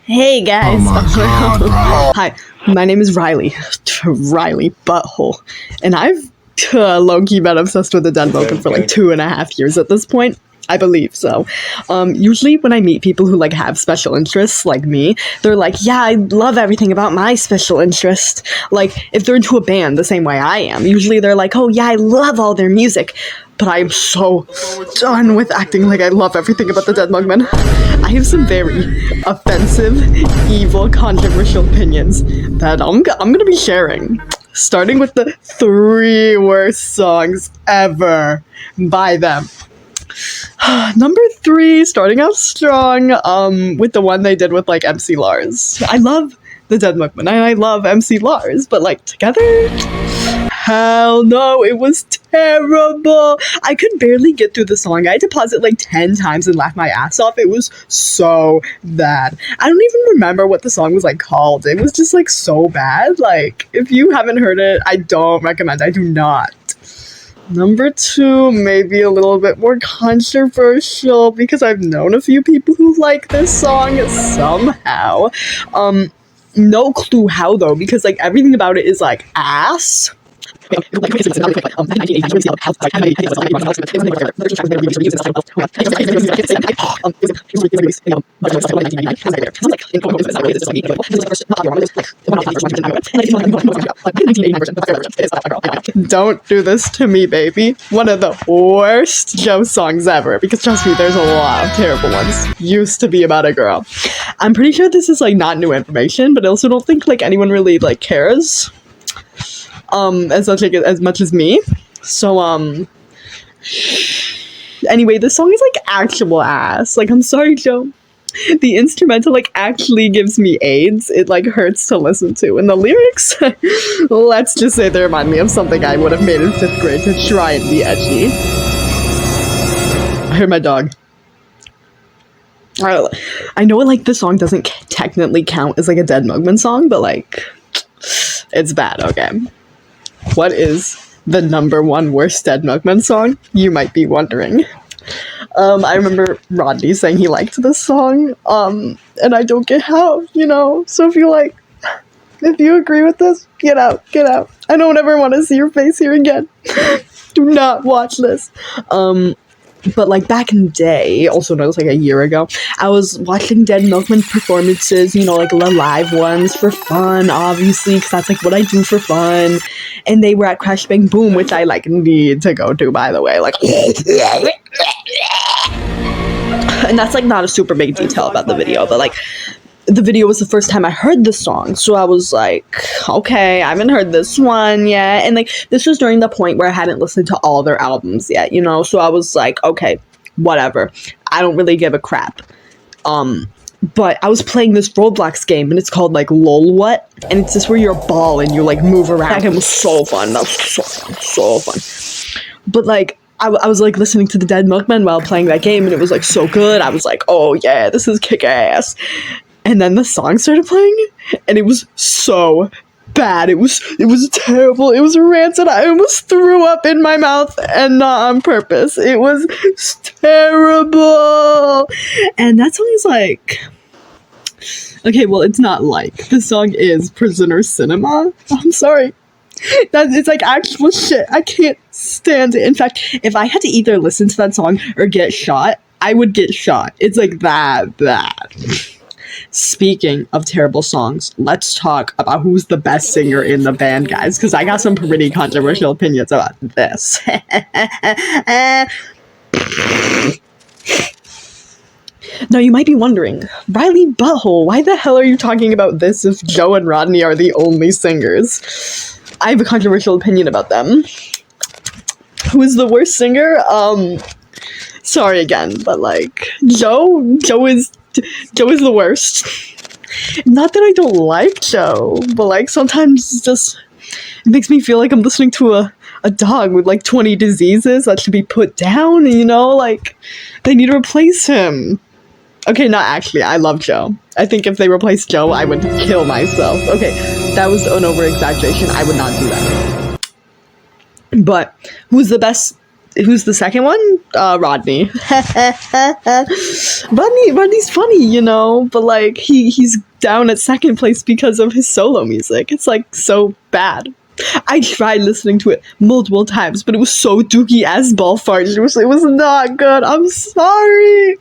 Hey guys. Oh my god, bro. Hi, my name is Riley. Riley Butthole. And I've low-key been obsessed with the Dead Milkmen for like 2.5 years at this point. I believe so. Usually when I meet people who like have special interests like me, they're like, yeah, I love everything about my special interest. Like, if they're into a band the same way I am, usually they're like, oh yeah, I love all their music. But I am so done with acting like I love everything about the Dead Milkmen. I have some very offensive, evil, controversial opinions that I'm gonna be sharing. Starting with the 3 worst songs ever by them. Number 3, starting out strong, with the one they did with, like, MC Lars. I love the Dead Milkmen, and I love MC Lars, but, like, together? Hell no, it was terrible! I could barely get through the song. I had to pause it, like, 10 times and laugh my ass off. It was so bad. I don't even remember what the song was, like, called. It was just, like, so bad. Like, if you haven't heard it, I don't recommend. I do not. Number 2, maybe a little bit more controversial because I've known a few people who like this song somehow. No clue how though, because like everything about it is like ass. Don't do this to me, baby. One of the worst Joe songs ever, because trust me, there's a lot of terrible ones. Used to be about a girl. I'm pretty sure this is like not new information, but I also don't think like anyone really like cares as much as me. So anyway, this song is like actual ass. Like, I'm sorry, Joe. The instrumental like actually gives me AIDS. It like hurts to listen to. And the lyrics, let's just say they remind me of something I would have made in 5th grade to try and be edgy. I heard my dog. I know like the song doesn't technically count as like a Dead Milkmen song, but like it's bad, okay? What is the number 1 worst Dead Milkmen song? You might be wondering. I remember Rodney saying he liked this song, and I don't get how, you know? So if you agree with this, get out. I don't ever want to see your face here again. Do not watch this. But like back in the day, also known as like a year ago, I was watching Dead Milkmen performances, you know, like the live ones for fun, obviously, because that's like what I do for fun. And they were at Crash Bang Boom, which I like need to go to, by the way. Like, and that's like not a super big detail about the video, but like the video was the first time I heard the song, so I was like, okay, I haven't heard this one yet, and like, this was during the point where I hadn't listened to all their albums yet, you know, so I was like, okay, whatever, I don't really give a crap, but I was playing this Roblox game, and it's called, like, Lol What, and it's just where you're a ball, and you, like, move around. That game was so fun, so fun, but, like, I was, like, listening to the Dead Milkmen while playing that game, and it was, like, so good. I was like, oh, yeah, this is kick-ass. And then the song started playing, and it was so bad. It was terrible. It was rancid. I almost threw up in my mouth, and not on purpose. It was terrible. And that song is like... Okay, well, it's not like. The song is Prisoner Cinema. I'm sorry. It's like actual shit. I can't stand it. In fact, if I had to either listen to that song or get shot, I would get shot. It's like that bad. Speaking of terrible songs, let's talk about who's the best singer in the band, guys, because I got some pretty controversial opinions about this. Now, you might be wondering, Riley Butthole, why the hell are you talking about this if Joe and Rodney are the only singers? I have a controversial opinion about them. Who is the worst singer? Sorry again, but like, Joe is the worst. Not that I don't like Joe, but like sometimes it makes me feel like I'm listening to a dog with like 20 diseases that should be put down, you know, like they need to replace him. Okay, not actually, I love Joe. I think if they replaced Joe, I would kill myself. Okay, that was an over-exaggeration. I would not do that. But who's the best Who's the second one? Rodney. Rodney's funny, you know, but like he's down at second place because of his solo music. It's like so bad. I tried listening to it multiple times, but it was so dookie as ball farts. It was not good. I'm sorry.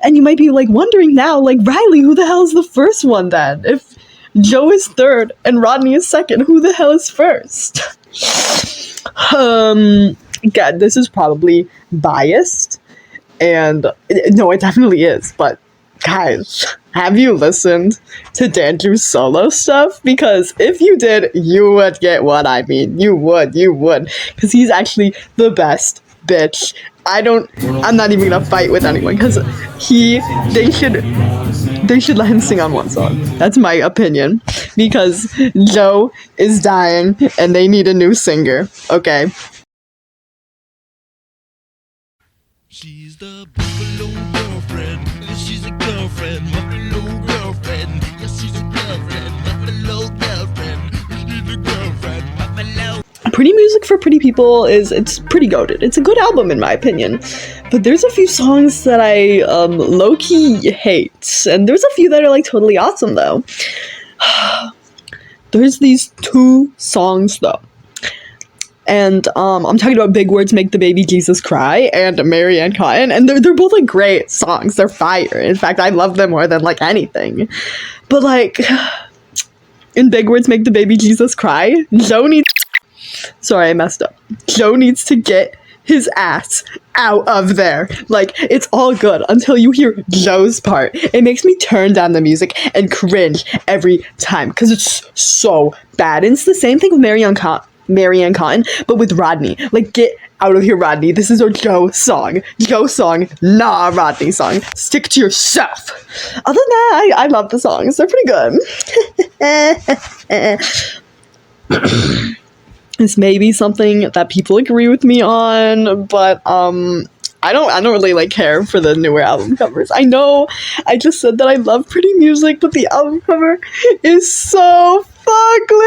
And you might be like wondering now, like, Riley, who the hell is the first one then? If Joe is third and Rodney is second, who the hell is first? God, this is probably biased, and no, it definitely is, but guys, have you listened to Dandrew's solo stuff? Because if you did, you would get what I mean. You would. Because he's actually the best, bitch. I'm not even gonna fight with anyone, because they should let him sing on one song. That's my opinion. Because Joe is dying, and they need a new singer, okay? She's the buffalo girlfriend. She's a girlfriend, buffalo girlfriend. Yes, she's a girlfriend, buffalo girlfriend. She's a girlfriend, buffalo. Pretty Music for Pretty People it's pretty goated. It's a good album in my opinion. But there's a few songs that I low-key hate. And there's a few that are like totally awesome though. There's these two songs though. And I'm talking about Big Words Make the Baby Jesus Cry and Marianne Cotton, and they're both like great songs. They're fire. In fact, I love them more than like anything. But like in Big Words Make the Baby Jesus Cry, Joe needs to get his ass out of there. Like, it's all good until you hear Joe's part. It makes me turn down the music and cringe every time because it's so bad. And it's the same thing with Marianne Cotton, but with Rodney. Like, get out of here, Rodney. This is our Joe song. Nah, Rodney song. Stick to yourself. Other than that, I love the songs. They're pretty good. This may be something that people agree with me on, but I don't really like care for the newer album covers. I know I just said that I love Pretty Music, but the album cover is so ugly.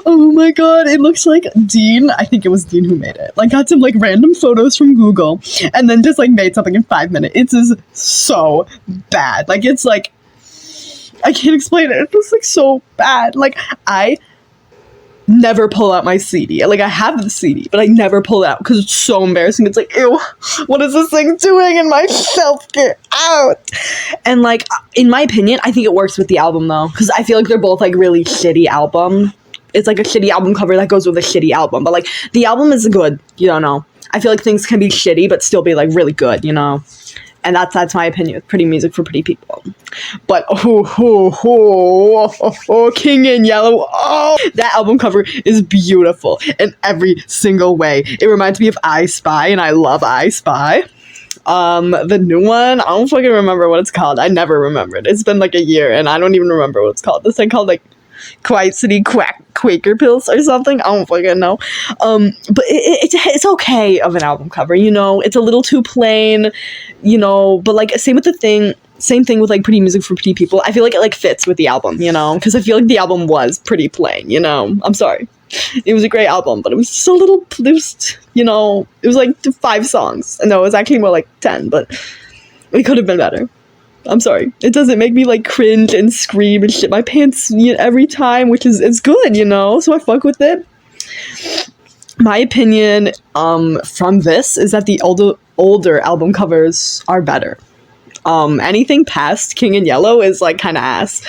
Oh my god, it looks like Dean. I think it was Dean who made it. Like, got some like random photos from Google and then just like made something in 5 minutes. It's just so bad. Like, it's like, I can't explain it. It's just like so bad. Like, I never pull out my CD. Like, I have the CD, but I never pull it out because it's so embarrassing. It's like, ew, what is this thing doing in my shelf? Get out. And like, in my opinion, I think it works with the album though, because I feel like they're both like really shitty album. It's like a shitty album cover that goes with a shitty album, but like the album is good. You don't know. I feel like things can be shitty but still be like really good, you know. And that's my opinion with Pretty Music for Pretty People. But King in Yellow, that album cover is beautiful in every single way. It reminds me of I Spy, and I love I Spy. The new one, I don't fucking remember what it's called. I never remembered. It's been like a year, and I don't even remember what it's called. This thing called like Quiet City Quaker Pills or something. I don't fucking know. But it's okay of an album cover, you know. It's a little too plain, you know. But like same thing with like Pretty Music for Pretty People. I feel like it like fits with the album, you know, because I feel like the album was pretty plain, you know. I'm sorry. It was a great album, but it was just a little, you know, it was like 5 songs. No, it was actually more like 10, but it could have been better. I'm sorry. It doesn't make me like cringe and scream and shit my pants every time, which is it's good, you know. So I fuck with it. My opinion from this is that the older album covers are better. Anything past King in Yellow is like kind of ass.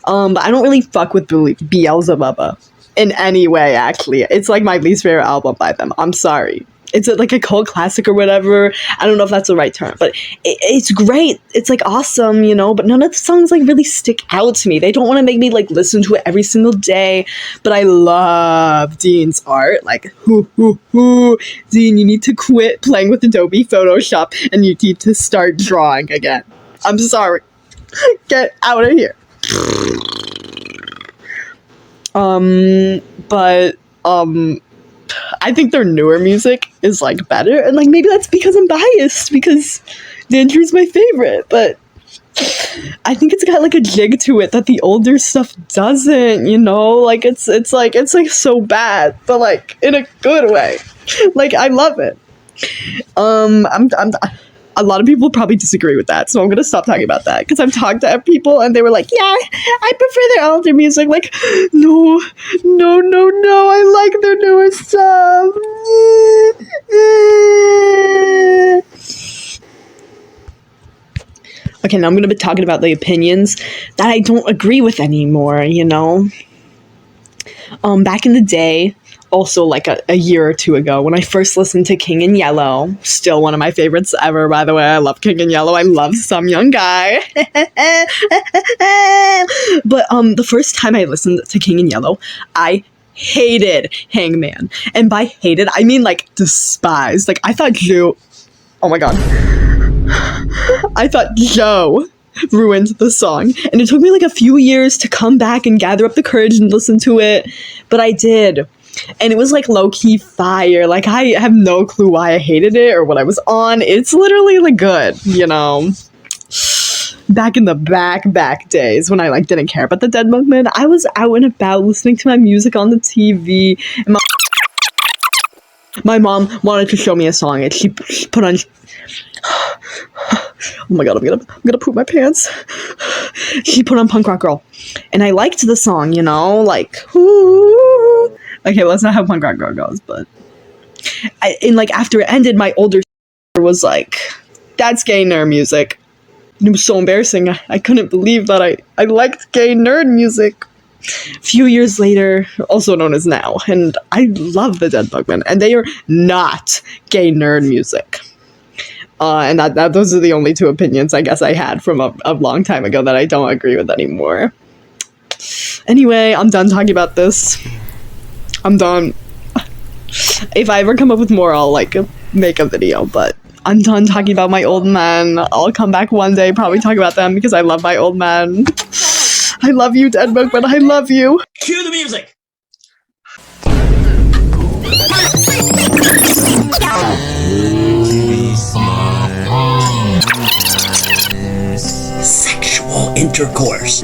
But I don't really fuck with Beelzebubba in any way. Actually, it's like my least favorite album by them. I'm sorry. It's like a cult classic or whatever. I don't know if that's the right term, but it's great. It's like awesome, you know, but none of the songs like really stick out to me. They don't want to make me like listen to it every single day, but I love Dean's art. Like, Dean, you need to quit playing with Adobe Photoshop and you need to start drawing again. I'm sorry. Get out of here. I think their newer music is like better, and like maybe that's because I'm biased because Dandrew's my favorite, but I think it's got like a jig to it that the older stuff doesn't, you know. Like it's like so bad, but like in a good way. Like, I love it. A lot of people probably disagree with that, so I'm gonna stop talking about that because I've talked to people and they were like, "Yeah, I prefer their older music." Like, no, no, no, no, I like their newer stuff. Okay, now I'm gonna be talking about the opinions that I don't agree with anymore. You know, back in the day, also like a year or two ago, when I first listened to King in Yellow, still one of my favorites ever, by the way. I love King in Yellow. I love Some Young Guy. But the first time I listened to King in Yellow, I hated Hangman. And by hated, I mean like despised. Like, I thought Joe, oh my god. I thought Joe ruined the song. And it took me like a few years to come back and gather up the courage and listen to it. But I did. And it was like low-key fire. Like, I have no clue why I hated it or what I was on. It's literally like good, you know. Back in the back days when I like didn't care about the Dead Milkmen, I was out and about listening to my music on the TV. And my mom wanted to show me a song and she put on oh my god, I'm gonna poop my pants. She put on Punk Rock Girl. And I liked the song, you know, like, ooh. Okay, let's not have Punk Rock Girl goes, but and like after it ended, my older sister was like, "That's gay nerd music." And it was so embarrassing. I couldn't believe that I liked gay nerd music. A few years later, also known as now, and I love the Dead Milkmen, and they are not gay nerd music. And that those are the only two opinions I guess I had from a long time ago that I don't agree with anymore. Anyway, I'm done talking about this. I'm done. If I ever come up with more, I'll like make a video, but I'm done talking about my old men. I'll come back one day, probably talk about them because I love my old men. I love you, Dead Milkmen. I love you. Cue the music. Sexual intercourse.